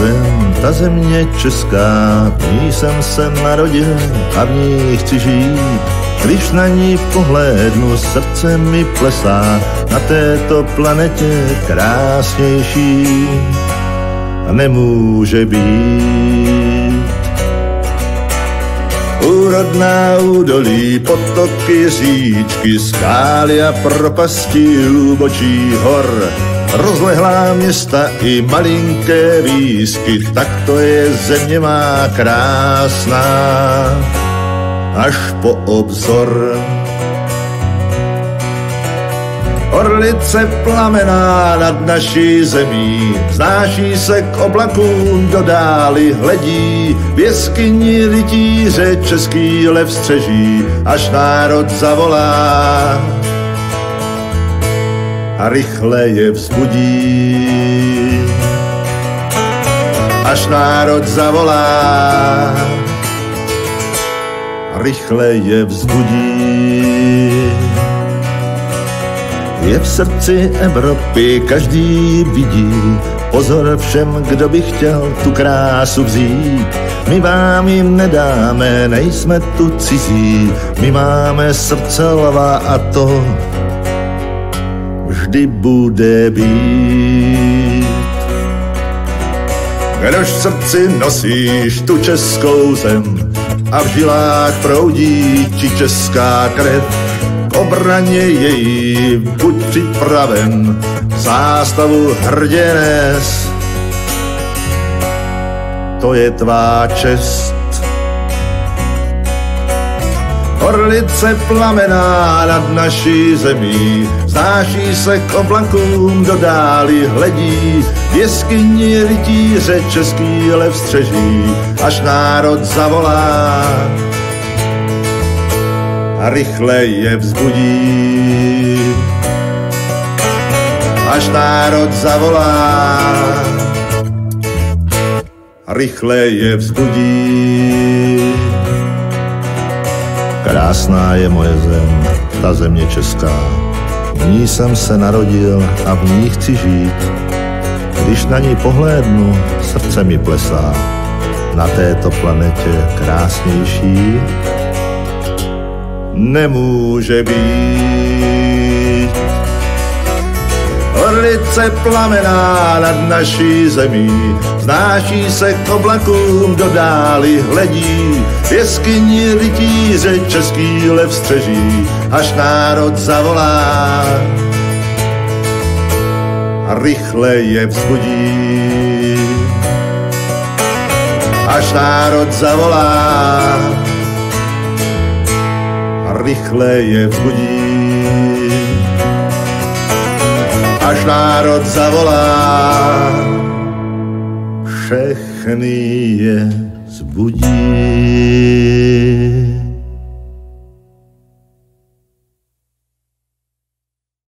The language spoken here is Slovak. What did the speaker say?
zem, ta země česká, v ní jsem se narodil a v ní chci žít. Když na ní pohlédnu, srdce mi plesá, na této planetě krásnější nemůže být. Úrodná údolí, potoky, říčky, skály a propasti hlubočí hor, rozlehlá města i malinké výsky, tak to je země má krásná až po obzor. Orlice plamená nad naší zemí, vznáší se k oblakům, do dály hledí, v jeskyni rytíře český lev střeží, až národ zavolá a rychle je vzbudí. Až národ zavolá a rychle je vzbudí. Je v srdci Evropy, každý vidí, pozor všem, kdo by chtěl tu krásu vzít. My vám jim nedáme, nejsme tu cizí, my máme srdce lva a to vždy bude být. Kdož v srdci nosíš tu českou zem a v žilách proudí ti česká krev, k obraně její buď připraven, zástavu hrdě nes, to je tvá čest. Orlice plamená nad naší zemí, vznáší se k oblakům, do dály hledí, v jeskyni rytíře český lev střeží, až národ zavolá a rychle je vzbudí. Až národ zavolá a rychle je vzbudí. Krásná je moje zem, ta země česká, v ní jsem se narodil a v ní chci žít. Když na ní pohlédnu, srdce mi plesá, na této planetě krásnější nemůže být. Orlice plamená nad naší zemí, vznáší se k oblakům, do dály hledí, v jeskyni rytíře český lev střeží, až národ zavolá a rychle je vzbudí. Až národ zavolá a rychle je vzbudí. Až národ zavolá, všechny je vzbudí.